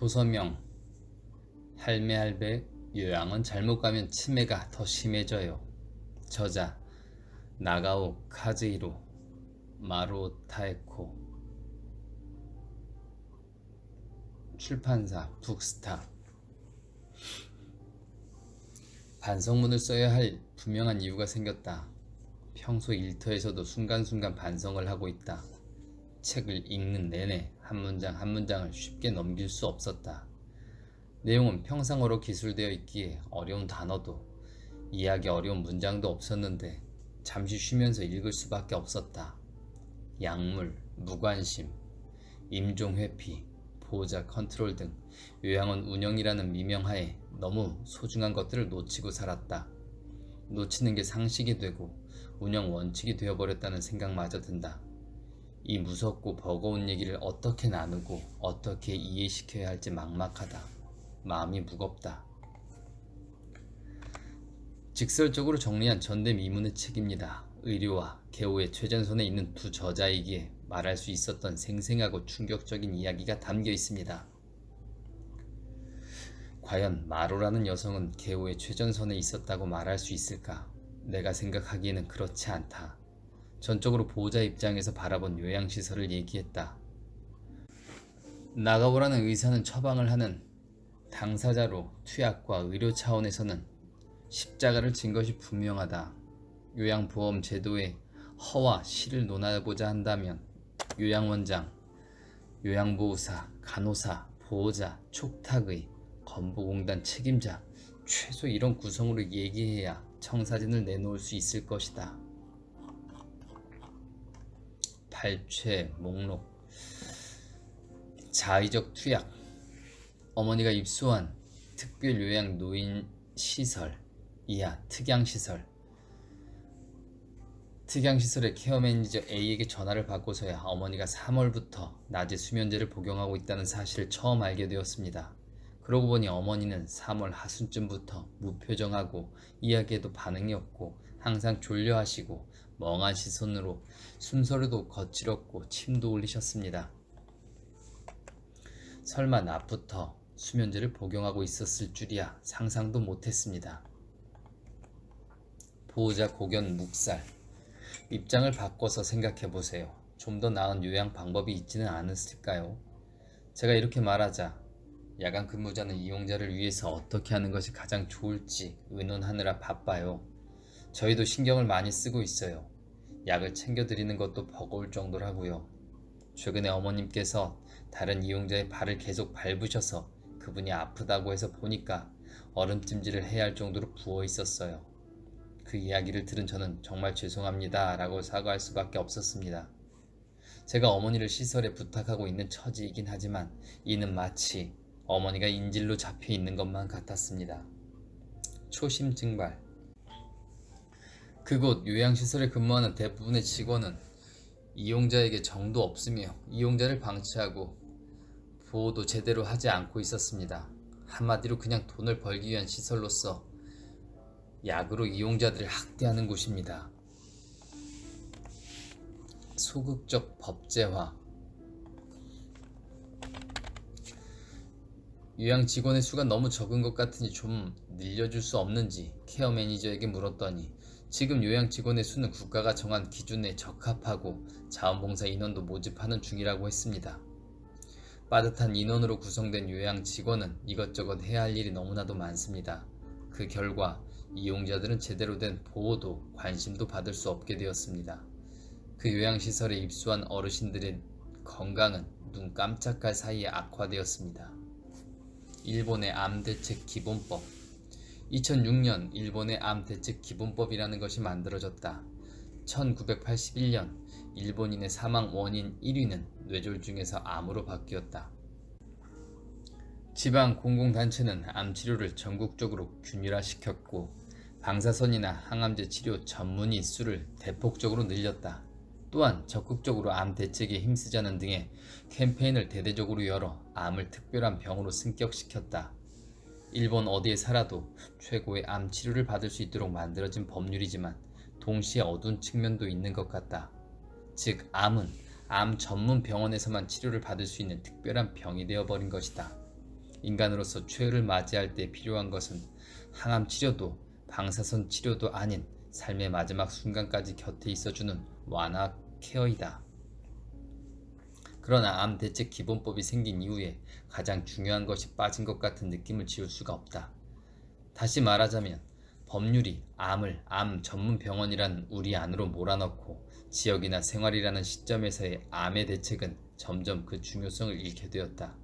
도서명 할매할배 요양은 잘못 가면 치매가 더 심해져요. 저자 나가오 카즈히로 마루타에코. 출판사 북스타. 반성문을 써야 할 분명한 이유가 생겼다. 평소 일터에서도 순간순간 반성을 하고 있다. 책을 읽는 내내 한 문장 한 문장을 쉽게 넘길 수 없었다. 내용은 평상어로 기술되어 있기에 어려운 단어도 이해하기 어려운 문장도 없었는데 잠시 쉬면서 읽을 수밖에 없었다. 약물, 무관심, 임종회피, 보호자 컨트롤 등 요양원 운영이라는 미명하에 너무 소중한 것들을 놓치고 살았다. 놓치는 게 상식이 되고 운영 원칙이 되어버렸다는 생각마저 든다. 이 무섭고 버거운 얘기를 어떻게 나누고 어떻게 이해시켜야 할지 막막하다. 마음이 무겁다. 직설적으로 정리한 전대미문의 책입니다. 의료와 개호의 최전선에 있는 두 저자이기에 말할 수 있었던 생생하고 충격적인 이야기가 담겨 있습니다. 과연 마루라는 여성은 개호의 최전선에 있었다고 말할 수 있을까? 내가 생각하기에는 그렇지 않다. 전적으로 보호자 입장에서 바라본 요양시설을 얘기했다. 나가오라는 의사는 처방을 하는 당사자로 투약과 의료 차원에서는 십자가를 진 것이 분명하다. 요양보험 제도의 허와 실을 논하고자 한다면 요양원장, 요양보호사, 간호사, 보호자, 촉탁의, 건보공단 책임자, 최소 이런 구성으로 얘기해야 청사진을 내놓을 수 있을 것이다. 발췌 목록. 자의적 투약. 어머니가 입소한 특별요양 노인시설 이하 특양시설. 특양시설의 케어매니저 A에게 전화를 받고서야 어머니가 3월부터 낮에 수면제를 복용하고 있다는 사실을 처음 알게 되었습니다. 그러고 보니 어머니는 3월 하순쯤부터 무표정하고 이야기에도 반응이 없고 항상 졸려하시고 멍한 시선으로 숨소리도 거칠었고 침도 흘리셨습니다. 설마 낮부터 수면제를 복용하고 있었을 줄이야 상상도 못했습니다. 보호자 고견 묵살. 입장을 바꿔서 생각해보세요. 좀 더 나은 요양 방법이 있지는 않았을까요? 제가 이렇게 말하자 야간 근무자는 이용자를 위해서 어떻게 하는 것이 가장 좋을지 의논하느라 바빠요. 저희도 신경을 많이 쓰고 있어요. 약을 챙겨드리는 것도 버거울 정도라고요. 최근에 어머님께서 다른 이용자의 발을 계속 밟으셔서 그분이 아프다고 해서 보니까 얼음찜질을 해야 할 정도로 부어 있었어요. 그 이야기를 들은 저는 정말 죄송합니다 라고 사과할 수밖에 없었습니다. 제가 어머니를 시설에 부탁하고 있는 처지이긴 하지만 이는 마치 어머니가 인질로 잡혀 있는 것만 같았습니다. 초심 증발. 그곳 요양시설에 근무하는 대부분의 직원은 이용자에게 정도 없으며 이용자를 방치하고 보호도 제대로 하지 않고 있었습니다. 한마디로 그냥 돈을 벌기 위한 시설로서 약으로 이용자들을 학대하는 곳입니다. 소극적 법제화. 요양 직원의 수가 너무 적은 것 같으니 좀 늘려줄 수 없는지 케어 매니저에게 물었더니 지금 요양 직원의 수는 국가가 정한 기준에 적합하고 자원봉사 인원도 모집하는 중이라고 했습니다. 빠듯한 인원으로 구성된 요양 직원은 이것저것 해야 할 일이 너무나도 많습니다. 그 결과 이용자들은 제대로 된 보호도 관심도 받을 수 없게 되었습니다. 그 요양시설에 입소한 어르신들의 건강은 눈 깜짝할 사이에 악화되었습니다. 일본의 암대책 기본법. 2006년 일본의 암대책 기본법이라는 것이 만들어졌다. 1981년 일본인의 사망 원인 1위는 뇌졸중에서 암으로 바뀌었다. 지방 공공단체는 암치료를 전국적으로 균일화시켰고 방사선이나 항암제 치료 전문의 수를 대폭적으로 늘렸다. 또한 적극적으로 암 대책에 힘쓰자는 등의 캠페인을 대대적으로 열어 암을 특별한 병으로 승격시켰다. 일본 어디에 살아도 최고의 암 치료를 받을 수 있도록 만들어진 법률이지만 동시에 어두운 측면도 있는 것 같다. 즉 암은 암 전문 병원에서만 치료를 받을 수 있는 특별한 병이 되어버린 것이다. 인간으로서 최후를 맞이할 때 필요한 것은 항암 치료도 방사선 치료도 아닌 삶의 마지막 순간까지 곁에 있어주는 완화 케어이다. 그러나 암 대책 기본법이 생긴 이후에 가장 중요한 것이 빠진 것 같은 느낌을 지울 수가 없다. 다시 말하자면 법률이 암을 암 전문 병원이란 우리 안으로 몰아넣고 지역이나 생활이라는 시점에서의 암의 대책은 점점 그 중요성을 잃게 되었다.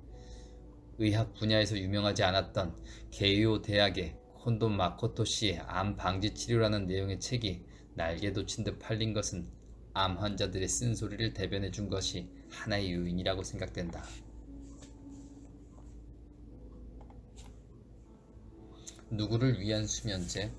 의학 분야에서 유명하지 않았던 게이오 대학의 콘도 마코토 씨의 암 방지 치료라는 내용의 책이 날개 돋친 듯 팔린 것은 암 환자들의 쓴소리를 대변해 준 것이 하나의 요인이라고 생각된다. 누구를 위한 수면제?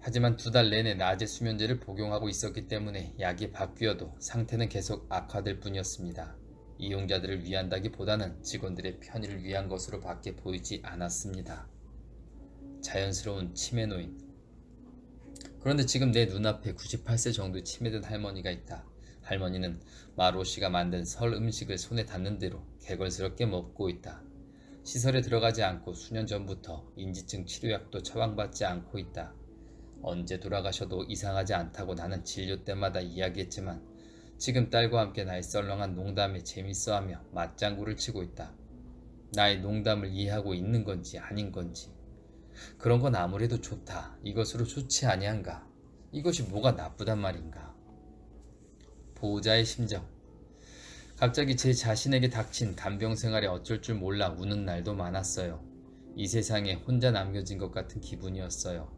하지만 2달 내내 낮에 수면제를 복용하고 있었기 때문에 약이 바뀌어도 상태는 계속 악화될 뿐이었습니다. 이용자들을 위한다기보다는 직원들의 편의를 위한 것으로 밖에 보이지 않았습니다. 자연스러운 치매 노인. 그런데 지금 내 눈앞에 98세 정도의 치매든 할머니가 있다. 할머니는 마로 씨가 만든 설 음식을 손에 닿는 대로 개걸스럽게 먹고 있다. 시설에 들어가지 않고 수년 전부터 인지증 치료약도 처방받지 않고 있다. 언제 돌아가셔도 이상하지 않다고 나는 진료 때마다 이야기했지만 지금 딸과 함께 나의 썰렁한 농담에 재밌어하며 맞장구를 치고 있다. 나의 농담을 이해하고 있는 건지 아닌 건지. 그런 건 아무래도 좋다. 이것으로 좋지 아니한가. 이것이 뭐가 나쁘단 말인가. 보호자의 심정. 갑자기 제 자신에게 닥친 간병 생활에 어쩔 줄 몰라 우는 날도 많았어요. 이 세상에 혼자 남겨진 것 같은 기분이었어요.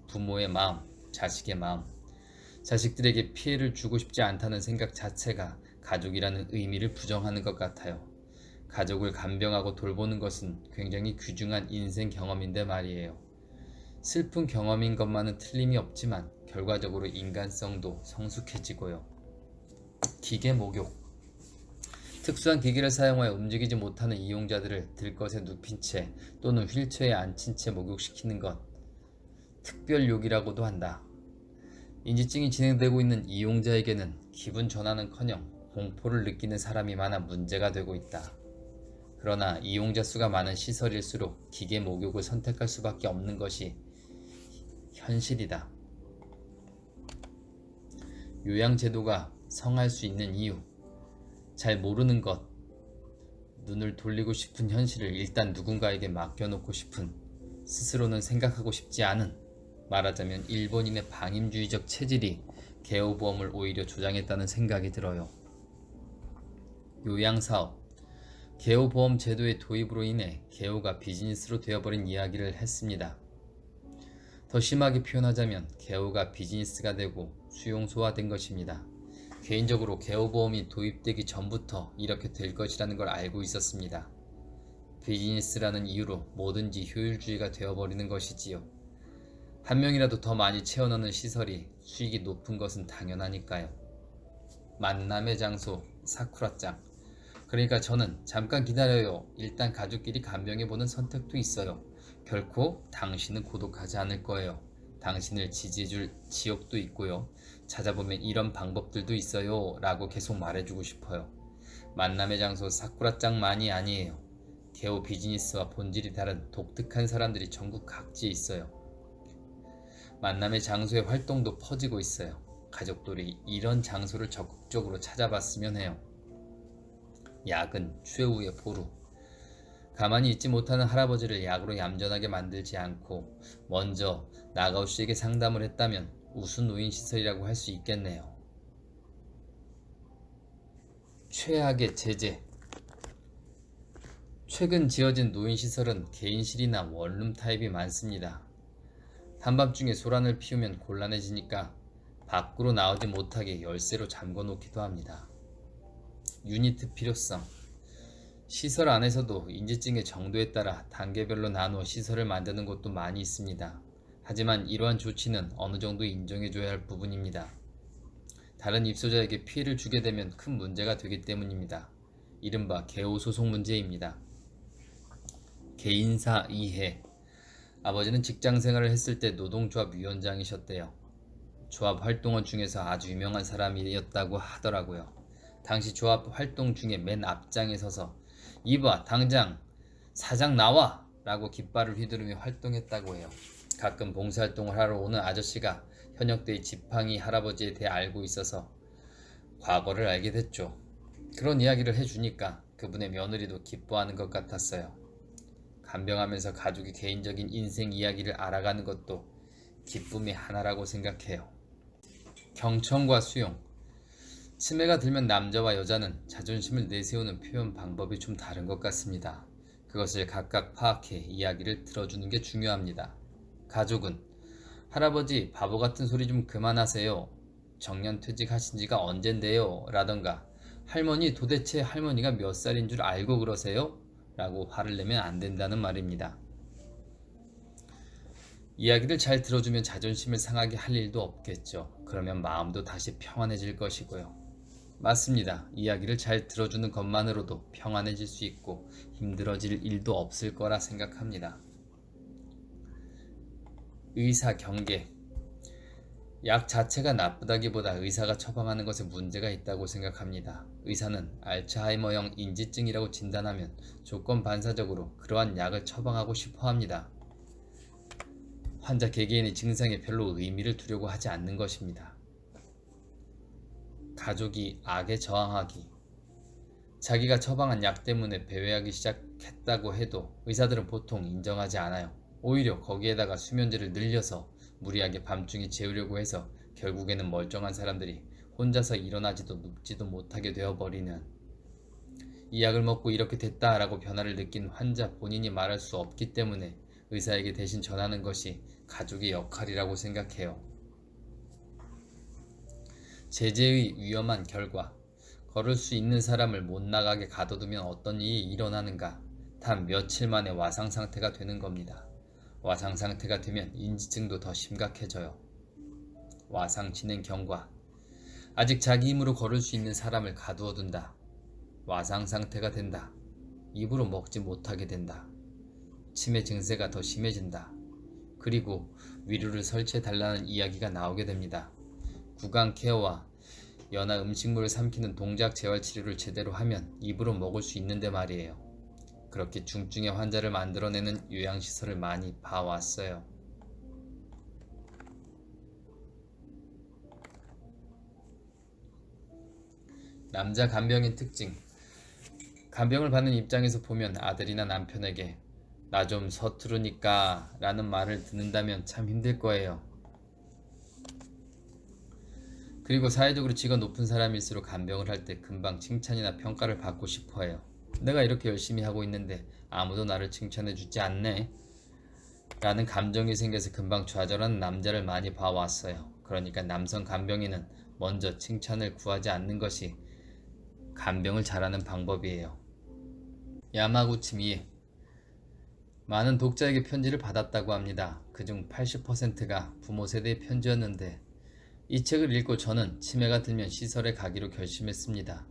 부모의 마음, 자식의 마음. 자식들에게 피해를 주고 싶지 않다는 생각 자체가 가족이라는 의미를 부정하는 것 같아요. 가족을 간병하고 돌보는 것은 굉장히 귀중한 인생 경험인데 말이에요. 슬픈 경험인 것만은 틀림이 없지만 결과적으로 인간성도 성숙해지고요. 기계 목욕. 특수한 기기를 사용하여 움직이지 못하는 이용자들을 들것에 눕힌 채 또는 휠체어에 앉힌 채 목욕시키는 것. 특별욕이라고도 한다. 인지증이 진행되고 있는 이용자에게는 기분 전환은커녕 공포를 느끼는 사람이 많아 문제가 되고 있다. 그러나 이용자 수가 많은 시설일수록 기계 목욕을 선택할 수밖에 없는 것이 현실이다. 요양제도가 성할 수 있는 이유. 잘 모르는 것. 눈을 돌리고 싶은 현실을 일단 누군가에게 맡겨놓고 싶은, 스스로는 생각하고 싶지 않은, 말하자면 일본인의 방임주의적 체질이 개호보험을 오히려 조장했다는 생각이 들어요. 요양사업. 개호보험 제도의 도입으로 인해 개호가 비즈니스로 되어버린 이야기를 했습니다. 더 심하게 표현하자면 개호가 비즈니스가 되고 수용소화된 것입니다. 개인적으로 개호보험이 도입되기 전부터 이렇게 될 것이라는 걸 알고 있었습니다. 비즈니스라는 이유로 뭐든지 효율주의가 되어버리는 것이지요. 한 명이라도 더 많이 채워넣는 시설이 수익이 높은 것은 당연하니까요. 만남의 장소, 사쿠라짱. 그러니까 저는 잠깐 기다려요. 일단 가족끼리 간병해보는 선택도 있어요. 결코 당신은 고독하지 않을 거예요. 당신을 지지해줄 지역도 있고요. 찾아보면 이런 방법들도 있어요. 라고 계속 말해주고 싶어요. 만남의 장소 사쿠라짱만이 아니에요. 개호 비즈니스와 본질이 다른 독특한 사람들이 전국 각지에 있어요. 만남의 장소의 활동도 퍼지고 있어요. 가족들이 이런 장소를 적극적으로 찾아봤으면 해요. 약은 최후의 보루. 가만히 있지 못하는 할아버지를 약으로 얌전하게 만들지 않고 먼저 나가오 씨에게 상담을 했다면 우수 노인시설이라고 할 수 있겠네요. 최악의 제재. 최근 지어진 노인시설은 개인실이나 원룸 타입이 많습니다. 한밤중에 소란을 피우면 곤란해지니까 밖으로 나오지 못하게 열쇠로 잠궈놓기도 합니다. 유니트 필요성. 시설 안에서도 인지증의 정도에 따라 단계별로 나누어 시설을 만드는 곳도 많이 있습니다. 하지만 이러한 조치는 어느 정도 인정해줘야 할 부분입니다. 다른 입소자에게 피해를 주게 되면 큰 문제가 되기 때문입니다. 이른바 개호소송 문제입니다. 개인사 이해. 아버지는 직장생활을 했을 때 노동조합 위원장이셨대요. 조합 활동원 중에서 아주 유명한 사람이었다고 하더라고요. 당시 조합 활동 중에 맨 앞장에 서서 이봐 당장 사장 나와! 라고 깃발을 휘두르며 활동했다고 해요. 가끔 봉사활동을 하러 오는 아저씨가 현역대의 지팡이 할아버지에 대해 알고 있어서 과거를 알게 됐죠. 그런 이야기를 해주니까 그분의 며느리도 기뻐하는 것 같았어요. 간병하면서 가족의 개인적인 인생 이야기를 알아가는 것도 기쁨의 하나라고 생각해요. 경청과 수용. 치매가 들면 남자와 여자는 자존심을 내세우는 표현 방법이 좀 다른 것 같습니다. 그것을 각각 파악해 이야기를 들어주는 게 중요합니다. 가족은 할아버지 바보 같은 소리 좀 그만하세요. 정년퇴직하신 지가 언젠데요? 라던가 할머니 도대체 할머니가 몇 살인 줄 알고 그러세요? 라고 화를 내면 안 된다는 말입니다. 이야기를 잘 들어주면 자존심을 상하게 할 일도 없겠죠. 그러면 마음도 다시 평안해질 것이고요. 맞습니다. 이야기를 잘 들어주는 것만으로도 평안해질 수 있고 힘들어질 일도 없을 거라 생각합니다. 의사 경계. 약 자체가 나쁘다기보다 의사가 처방하는 것에 문제가 있다고 생각합니다. 의사는 알츠하이머형 인지증이라고 진단하면 조건 반사적으로 그러한 약을 처방하고 싶어 합니다. 환자 개개인의 증상에 별로 의미를 두려고 하지 않는 것입니다. 가족이 악에 저항하기. 자기가 처방한 약 때문에 배회하기 시작했다고 해도 의사들은 보통 인정하지 않아요. 오히려 거기에다가 수면제를 늘려서 무리하게 밤중에 재우려고 해서 결국에는 멀쩡한 사람들이 혼자서 일어나지도 눕지도 못하게 되어버리는, 이 약을 먹고 이렇게 됐다라고 변화를 느낀 환자 본인이 말할 수 없기 때문에 의사에게 대신 전하는 것이 가족의 역할이라고 생각해요. 제재의 위험한 결과. 걸을 수 있는 사람을 못 나가게 가둬두면 어떤 일이 일어나는가? 단 며칠 만에 와상 상태가 되는 겁니다. 와상 상태가 되면 인지증도 더 심각해져요. 와상 진행 경과. 아직 자기 힘으로 걸을 수 있는 사람을 가두어둔다. 와상 상태가 된다. 입으로 먹지 못하게 된다. 치매 증세가 더 심해진다. 그리고 위로를 설치해달라는 이야기가 나오게 됩니다. 구강 케어와 연하 음식물을 삼키는 동작 재활 치료를 제대로 하면 입으로 먹을 수 있는데 말이에요. 그렇게 중증의 환자를 만들어내는 요양시설을 많이 봐왔어요. 남자 간병인 특징. 간병을 받는 입장에서 보면 아들이나 남편에게 나 좀 서투르니까 라는 말을 듣는다면 참 힘들 거예요. 그리고 사회적으로 직업 높은 사람일수록 간병을 할 때 금방 칭찬이나 평가를 받고 싶어해요. 내가 이렇게 열심히 하고 있는데 아무도 나를 칭찬해주지 않네 라는 감정이 생겨서 금방 좌절하는 남자를 많이 봐왔어요. 그러니까 남성 간병인은 먼저 칭찬을 구하지 않는 것이 간병을 잘하는 방법이에요. 야마구치 미에. 많은 독자에게 편지를 받았다고 합니다. 그중 80%가 부모 세대의 편지였는데 이 책을 읽고 저는 치매가 들면 시설에 가기로 결심했습니다.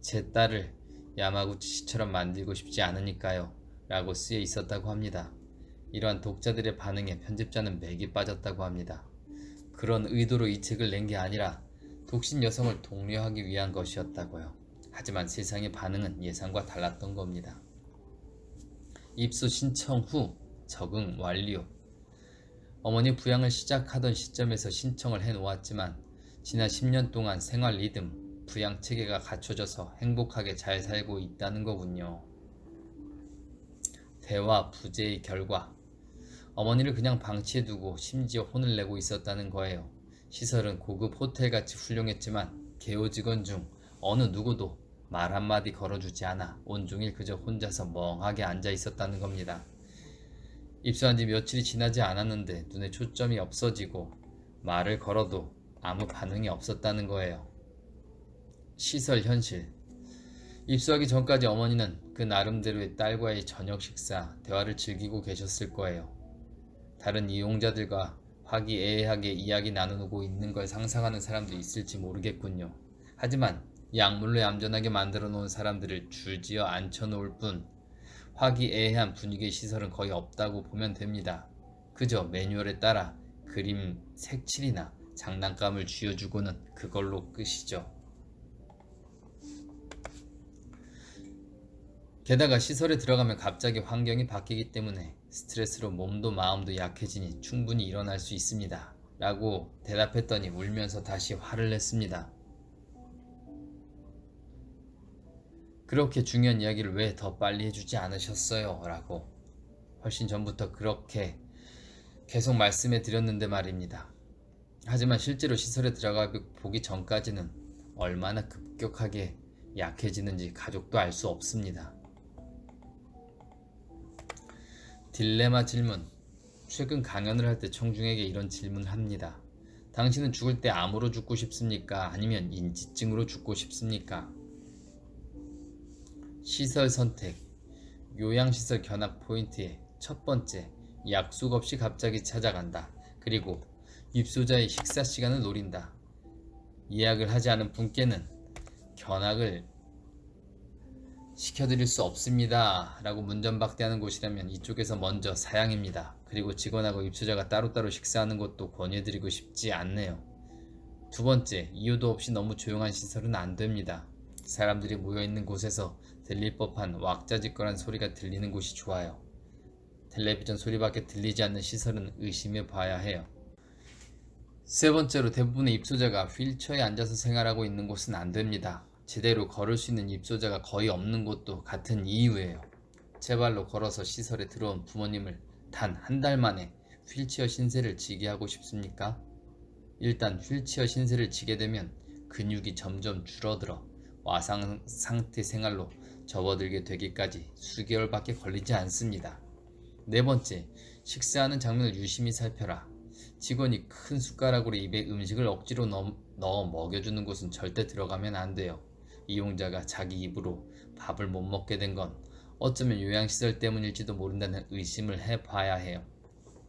제 딸을 야마구치 씨처럼 만들고 싶지 않으니까요 라고 쓰여 있었다고 합니다. 이러한 독자들의 반응에 편집자는 맥이 빠졌다고 합니다. 그런 의도로 이 책을 낸 게 아니라 독신 여성을 독려하기 위한 것이었다고요. 하지만 세상의 반응은 예상과 달랐던 겁니다. 입소 신청 후 적응 완료. 어머니 부양을 시작하던 시점에서 신청을 해놓았지만 지난 10년 동안 생활 리듬, 부양 체계가 갖춰져서 행복하게 잘 살고 있다는 거군요. 대화 부재의 결과. 어머니를 그냥 방치해두고 심지어 혼을 내고 있었다는 거예요. 시설은 고급 호텔같이 훌륭했지만 개호 직원 중 어느 누구도 말 한마디 걸어주지 않아 온종일 그저 혼자서 멍하게 앉아 있었다는 겁니다. 입소한 지 며칠이 지나지 않았는데 눈에 초점이 없어지고 말을 걸어도 아무 반응이 없었다는 거예요. 시설 현실. 입소하기 전까지 어머니는 그 나름대로의 딸과의 저녁 식사, 대화를 즐기고 계셨을 거예요. 다른 이용자들과 화기애애하게 이야기 나누고 있는 걸 상상하는 사람도 있을지 모르겠군요. 하지만 약물로 얌전하게 만들어 놓은 사람들을 줄지어 앉혀놓을 뿐 화기애애한 분위기의 시설은 거의 없다고 보면 됩니다. 그저 매뉴얼에 따라 그림 색칠이나 장난감을 쥐어주고는 그걸로 끝이죠. 게다가 시설에 들어가면 갑자기 환경이 바뀌기 때문에 스트레스로 몸도 마음도 약해지니 충분히 일어날 수 있습니다. 라고 대답했더니 울면서 다시 화를 냈습니다. 그렇게 중요한 이야기를 왜 더 빨리 해주지 않으셨어요? 라고 훨씬 전부터 그렇게 계속 말씀해 드렸는데 말입니다. 하지만 실제로 시설에 들어가 보기 전까지는 얼마나 급격하게 약해지는지 가족도 알 수 없습니다. 딜레마 질문. 최근 강연을 할 때 청중에게 이런 질문을 합니다. 당신은 죽을 때 암으로 죽고 싶습니까? 아니면 인지증으로 죽고 싶습니까? 시설 선택. 요양시설 견학 포인트의 첫 번째, 약속 없이 갑자기 찾아간다. 그리고 입소자의 식사 시간을 노린다. 예약을 하지 않은 분께는 견학을 시켜드릴 수 없습니다. 라고 문전박대하는 곳이라면 이쪽에서 먼저 사양입니다. 그리고 직원하고 입소자가 따로따로 식사하는 것도 권유해드리고 싶지 않네요. 두 번째, 이유도 없이 너무 조용한 시설은 안 됩니다. 사람들이 모여있는 곳에서 들릴 법한 왁자지껄한 소리가 들리는 곳이 좋아요. 텔레비전 소리밖에 들리지 않는 시설은 의심해 봐야 해요. 세 번째로, 대부분의 입소자가 휠체어에 앉아서 생활하고 있는 곳은 안 됩니다. 제대로 걸을 수 있는 입소자가 거의 없는 곳도 같은 이유예요. 제 발로 걸어서 시설에 들어온 부모님을 단 한 달 만에 휠체어 신세를 지게 하고 싶습니까? 일단 휠체어 신세를 지게 되면 근육이 점점 줄어들어 와상 상태 생활로 접어들게 되기까지 수개월밖에 걸리지 않습니다. 네 번째, 식사하는 장면을 유심히 살펴라. 직원이 큰 숟가락으로 입에 음식을 억지로 넣어 먹여주는 곳은 절대 들어가면 안 돼요. 이용자가 자기 입으로 밥을 못 먹게 된 건 어쩌면 요양시설 때문일지도 모른다는 의심을 해봐야 해요.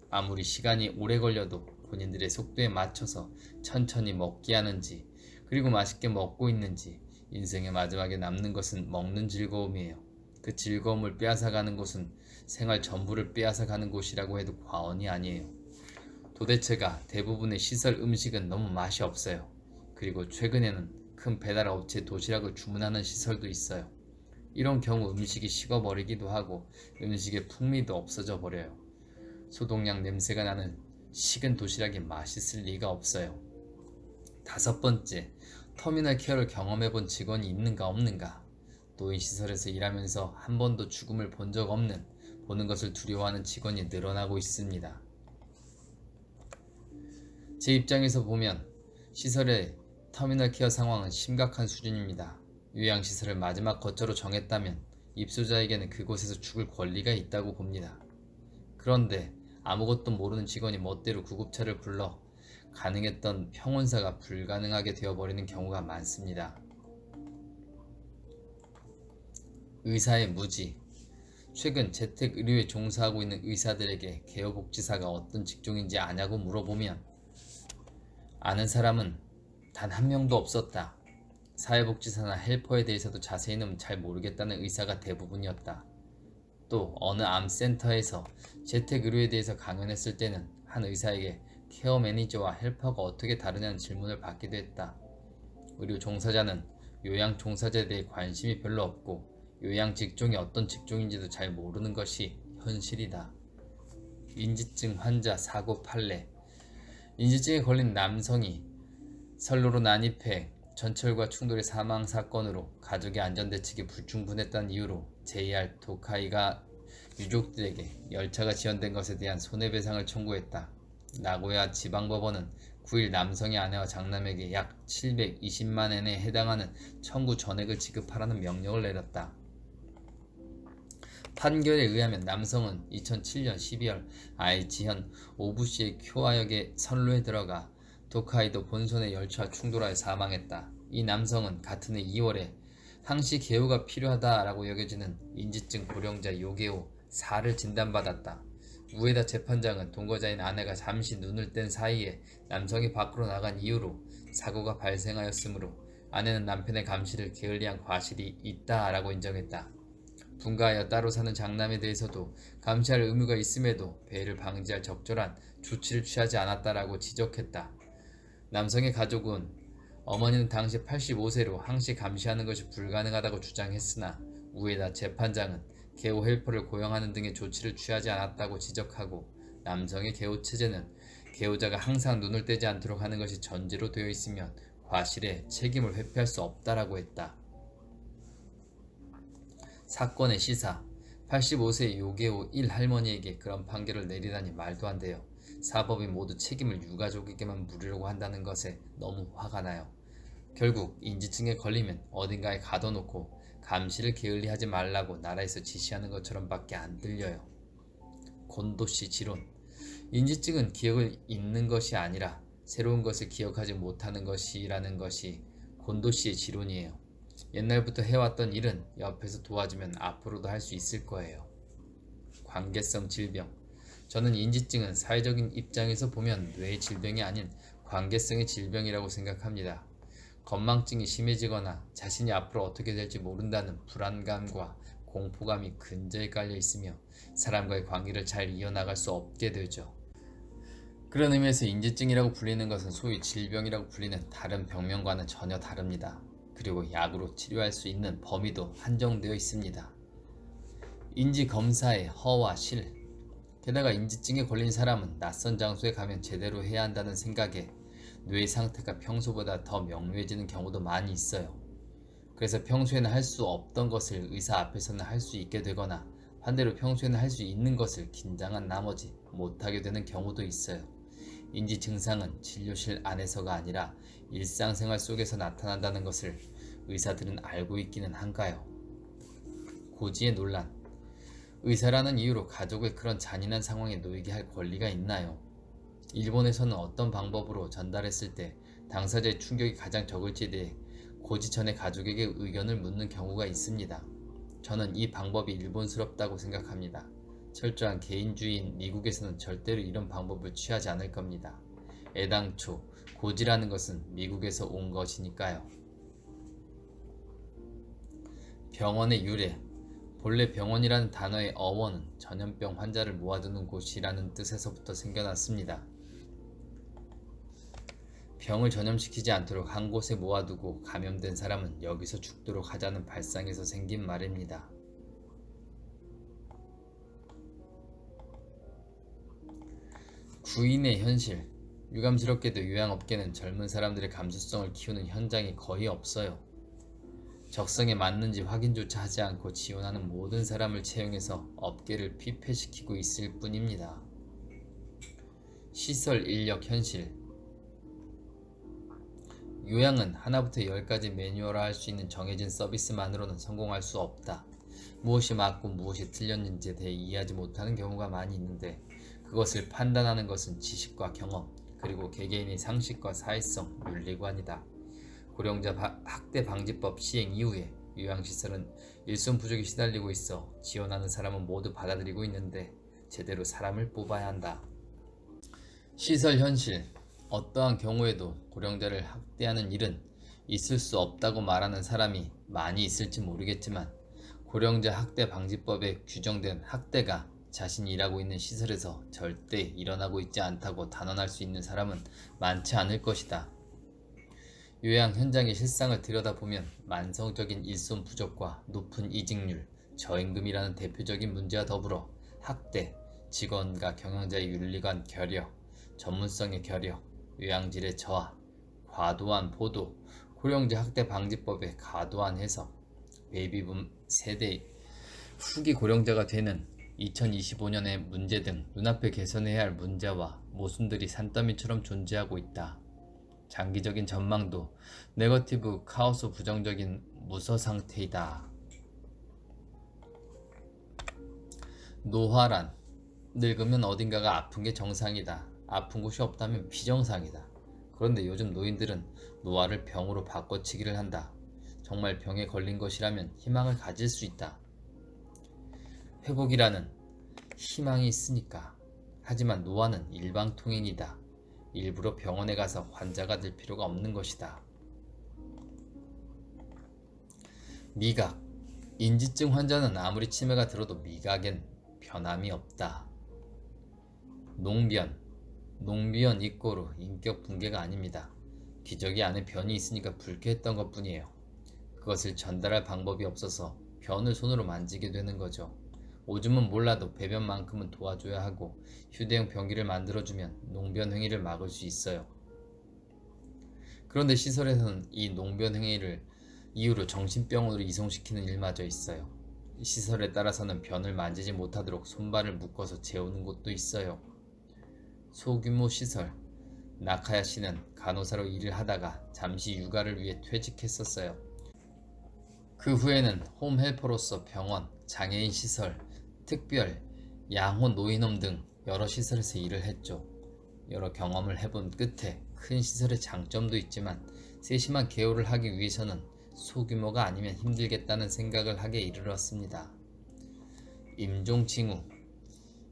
아무리 시간이 오래 걸려도 본인들의 속도에 맞춰서 천천히 먹게 하는지, 그리고 맛있게 먹고 있는지, 인생의 마지막에 남는 것은 먹는 즐거움이에요. 그 즐거움을 빼앗아가는 곳은 생활 전부를 빼앗아가는 곳이라고 해도 과언이 아니에요. 도대체가 대부분의 시설 음식은 너무 맛이 없어요. 그리고 최근에는 큰 배달 업체 도시락을 주문하는 시설도 있어요. 이런 경우 음식이 식어버리기도 하고 음식의 풍미도 없어져 버려요. 소독약 냄새가 나는 식은 도시락이 맛있을 리가 없어요. 다섯 번째, 터미널 케어를 경험해본 직원이 있는가 없는가. 노인시설에서 일하면서 한 번도 죽음을 본 적 없는, 보는 것을 두려워하는 직원이 늘어나고 있습니다. 제 입장에서 보면 시설의 터미널 케어 상황은 심각한 수준입니다. 요양시설을 마지막 거처로 정했다면 입소자에게는 그곳에서 죽을 권리가 있다고 봅니다. 그런데 아무것도 모르는 직원이 멋대로 구급차를 불러 가능했던 평온사가 불가능하게 되어버리는 경우가 많습니다. 의사의 무지. 최근 재택의료에 종사하고 있는 의사들에게 개요복지사가 어떤 직종인지 아냐고 물어보면 아는 사람은 단 한 명도 없었다. 사회복지사나 헬퍼에 대해서도 자세히는 잘 모르겠다는 의사가 대부분이었다. 또 어느 암센터에서 재택의료에 대해서 강연했을 때는 한 의사에게 케어 매니저와 헬퍼가 어떻게 다르냐는 질문을 받기도 했다. 의료 종사자는 요양 종사자에 대해 관심이 별로 없고 요양 직종이 어떤 직종인지도 잘 모르는 것이 현실이다. 인지증 환자 사고 판례. 인지증에 걸린 남성이 선로로 난입해 전철과 충돌의 사망 사건으로 가족의 안전대책이 불충분했다는 이유로 JR 도카이가 유족들에게 열차가 지연된 것에 대한 손해배상을 청구했다. 나고야 지방법원은 9일 남성의 아내와 장남에게 약 720만엔에 해당하는 청구 전액을 지급하라는 명령을 내렸다. 판결에 의하면 남성은 2007년 12월 아이치현 오부시의 쿄아역의 선로에 들어가 도카이도 본선의 열차와 충돌하여 사망했다. 이 남성은 같은 해 2월에 항시 개요가 필요하다라고 여겨지는 인지증 고령자 요개오 4를 진단받았다. 우에다 재판장은 동거자인 아내가 잠시 눈을 뗀 사이에 남성이 밖으로 나간 이유로 사고가 발생하였으므로 아내는 남편의 감시를 게을리한 과실이 있다라고 인정했다. 분가하여 따로 사는 장남에 대해서도 감시할 의무가 있음에도 배회를 방지할 적절한 조치를 취하지 않았다라고 지적했다. 남성의 가족은 어머니는 당시 85세로 항시 감시하는 것이 불가능하다고 주장했으나 우에다 재판장은 개호 헬퍼를 고용하는 등의 조치를 취하지 않았다고 지적하고 남성의 개호 체제는 개호자가 항상 눈을 떼지 않도록 하는 것이 전제로 되어 있으면 과실에 책임을 회피할 수 없다라고 했다. 사건의 시사 85세 요개호 1할머니에게 그런 판결을 내리다니 말도 안 돼요. 사법이 모두 책임을 유가족에게만 물으려고 한다는 것에 너무 화가 나요. 결국 인지증에 걸리면 어딘가에 가둬놓고 감시를 게을리하지 말라고 나라에서 지시하는 것처럼 밖에 안 들려요. 곤도씨 지론 인지증은 기억을 잊는 것이 아니라 새로운 것을 기억하지 못하는 것이라는 것이 곤도씨의 지론이에요. 옛날부터 해왔던 일은 옆에서 도와주면 앞으로도 할 수 있을 거예요. 관계성 질병 저는 인지증은 사회적인 입장에서 보면 뇌의 질병이 아닌 관계성의 질병이라고 생각합니다. 건망증이 심해지거나 자신이 앞으로 어떻게 될지 모른다는 불안감과 공포감이 근저에 깔려 있으며 사람과의 관계를 잘 이어나갈 수 없게 되죠. 그런 의미에서 인지증이라고 불리는 것은 소위 질병이라고 불리는 다른 병명과는 전혀 다릅니다. 그리고 약으로 치료할 수 있는 범위도 한정되어 있습니다. 인지검사의 허와 실 게다가 인지증에 걸린 사람은 낯선 장소에 가면 제대로 해야 한다는 생각에 뇌 상태가 평소보다 더 명료해지는 경우도 많이 있어요. 그래서 평소에는 할 수 없던 것을 의사 앞에서는 할 수 있게 되거나 반대로 평소에는 할 수 있는 것을 긴장한 나머지 못하게 되는 경우도 있어요. 인지 증상은 진료실 안에서가 아니라 일상생활 속에서 나타난다는 것을 의사들은 알고 있기는 한가요? 고지의 논란 의사라는 이유로 가족을 그런 잔인한 상황에 놓이게 할 권리가 있나요? 일본에서는 어떤 방법으로 전달했을 때 당사자의 충격이 가장 적을지에 대해 고지 전에 가족에게 의견을 묻는 경우가 있습니다. 저는 이 방법이 일본스럽다고 생각합니다. 철저한 개인주의인 미국에서는 절대로 이런 방법을 취하지 않을 겁니다. 애당초 고지라는 것은 미국에서 온 것이니까요. 병원의 유래 본래 병원이라는 단어의 어원은 전염병 환자를 모아두는 곳이라는 뜻에서부터 생겨났습니다. 병을 전염시키지 않도록 한 곳에 모아두고 감염된 사람은 여기서 죽도록 하자는 발상에서 생긴 말입니다. 구인의 현실 유감스럽게도 요양업계는 젊은 사람들의 감수성을 키우는 현장이 거의 없어요. 적성에 맞는지 확인조차 하지 않고 지원하는 모든 사람을 채용해서 업계를 피폐시키고 있을 뿐입니다. 시설 인력 현실 요양은 하나부터 10까지 매뉴얼화할 수 있는 정해진 서비스만으로는 성공할 수 없다. 무엇이 맞고 무엇이 틀렸는지에 대해 이해하지 못하는 경우가 많이 있는데 그것을 판단하는 것은 지식과 경험 그리고 개개인의 상식과 사회성, 윤리관이다. 고령자 학대 방지법 시행 이후에 요양시설은 일손 부족에 시달리고 있어 지원하는 사람은 모두 받아들이고 있는데 제대로 사람을 뽑아야 한다. 시설 현실 어떠한 경우에도 고령자를 학대하는 일은 있을 수 없다고 말하는 사람이 많이 있을지 모르겠지만 고령자 학대 방지법에 규정된 학대가 자신이 일하고 있는 시설에서 절대 일어나고 있지 않다고 단언할 수 있는 사람은 많지 않을 것이다. 요양 현장의 실상을 들여다보면 만성적인 일손 부족과 높은 이직률, 저임금이라는 대표적인 문제와 더불어 학대, 직원과 경영자의 윤리관 결여, 전문성의 결여, 요양질의 저하, 과도한 보도, 고령자 학대 방지법의 과도한 해석, 베이비붐 세대 후기 고령자가 되는 2025년의 문제 등 눈앞에 개선해야 할 문제와 모순들이 산더미처럼 존재하고 있다. 장기적인 전망도 네거티브 카오스 부정적인 무서 상태이다. 노화란 늙으면 어딘가가 아픈 게 정상이다. 아픈 곳이 없다면 비정상이다. 그런데 요즘 노인들은 노화를 병으로 바꿔치기를 한다. 정말 병에 걸린 것이라면 희망을 가질 수 있다. 회복이라는 희망이 있으니까. 하지만 노화는 일방통행이다. 일부러 병원에 가서 환자가 될 필요가 없는 것이다. 미각 인지증 환자는 아무리 치매가 들어도 미각엔 변함이 없다. 농변 이꼬르 인격 붕괴가 아닙니다. 기저귀 안에 변이 있으니까 불쾌했던 것뿐이에요. 그것을 전달할 방법이 없어서 변을 손으로 만지게 되는 거죠. 오줌은 몰라도 배변만큼은 도와줘야 하고 휴대용 변기를 만들어주면 농변 행위를 막을 수 있어요. 그런데 시설에서는 이 농변 행위를 이유로 정신병원으로 이송시키는 일마저 있어요. 시설에 따라서는 변을 만지지 못하도록 손발을 묶어서 재우는 곳도 있어요. 소규모 시설. 나카야 씨는 간호사로 일을 하다가 잠시 육아를 위해 퇴직했었어요. 그 후에는 홈헬퍼로서 병원, 장애인 시설, 특별, 양호 노인홈 등 여러 시설에서 일을 했죠. 여러 경험을 해본 끝에 큰 시설의 장점도 있지만 세심한 개요를 하기 위해서는 소규모가 아니면 힘들겠다는 생각을 하게 이르렀습니다. 임종징후.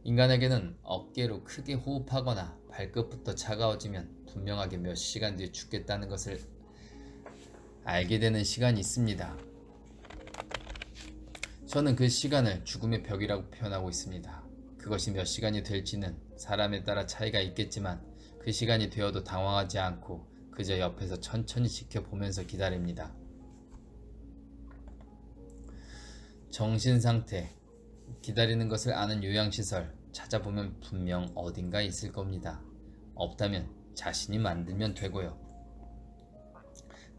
인간에게는 어깨로 크게 호흡하거나 발끝부터 차가워지면 분명하게 몇 시간 뒤에 죽겠다는 것을 알게 되는 시간이 있습니다. 저는 그 시간을 죽음의 벽이라고 표현하고 있습니다. 그것이 몇 시간이 될지는 사람에 따라 차이가 있겠지만 그 시간이 되어도 당황하지 않고 그저 옆에서 천천히 지켜보면서 기다립니다. 정신상태. 기다리는 것을 아는 요양시설 찾아보면 분명 어딘가 있을 겁니다. 없다면 자신이 만들면 되고요.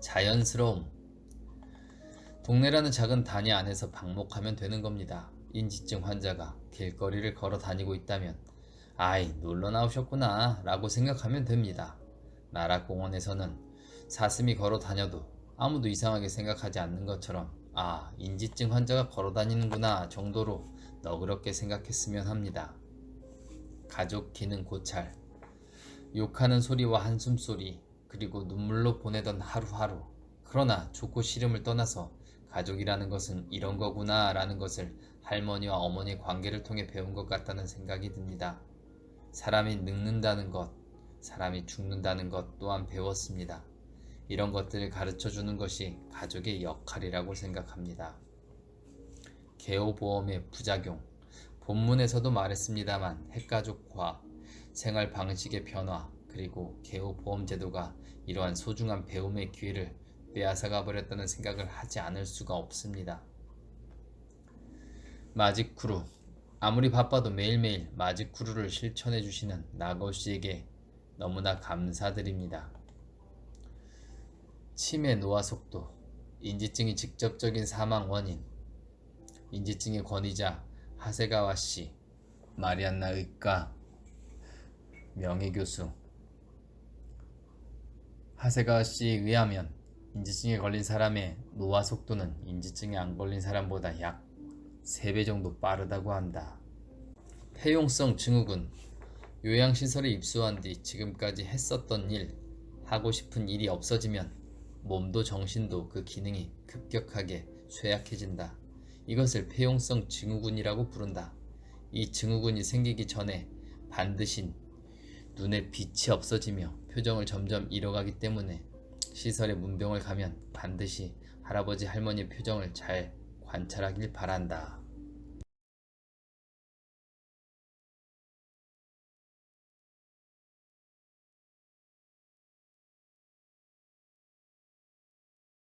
자연스러움. 동네라는 작은 단위 안에서 방목하면 되는 겁니다. 인지증 환자가 길거리를 걸어 다니고 있다면 아이 놀러 나오셨구나 라고 생각하면 됩니다. 나락공원에서는 사슴이 걸어 다녀도 아무도 이상하게 생각하지 않는 것처럼 아 인지증 환자가 걸어 다니는구나 정도로 너그럽게 생각했으면 합니다. 가족 기능 고찰. 욕하는 소리와 한숨소리 그리고 눈물로 보내던 하루하루. 그러나 좋고 싫음을 떠나서 가족이라는 것은 이런 거구나 라는 것을 할머니와 어머니의 관계를 통해 배운 것 같다는 생각이 듭니다. 사람이 늙는다는 것, 사람이 죽는다는 것 또한 배웠습니다. 이런 것들을 가르쳐주는 것이 가족의 역할이라고 생각합니다. 개호보험의 부작용. 본문에서도 말했습니다만 핵가족화, 생활 방식의 변화, 그리고 개호보험 제도가 이러한 소중한 배움의 기회를 빼앗아가 버렸다는 생각을 하지 않을 수가 없습니다. 마지크루. 아무리 바빠도 매일매일 마지크루를 실천해 주시는 나고 씨에게 너무나 감사드립니다. 치매 노화 속도. 인지증이 직접적인 사망 원인. 인지증의 권위자 하세가와 씨, 마리안나 의과 명예교수. 하세가와 씨에 의하면 인지증에 걸린 사람의 노화 속도는 인지증에 안 걸린 사람보다 약 3배 정도 빠르다고 한다. 폐용성 증후군. 요양시설에 입소한 뒤 지금까지 했었던 일, 하고 싶은 일이 없어지면 몸도 정신도 그 기능이 급격하게 쇠약해진다. 이것을 폐용성 증후군이라고 부른다. 이 증후군이 생기기 전에 반드시 눈에 빛이 없어지며 표정을 점점 잃어가기 때문에 시설에 문병을 가면 반드시 할아버지 할머니의 표정을 잘 관찰하길 바란다.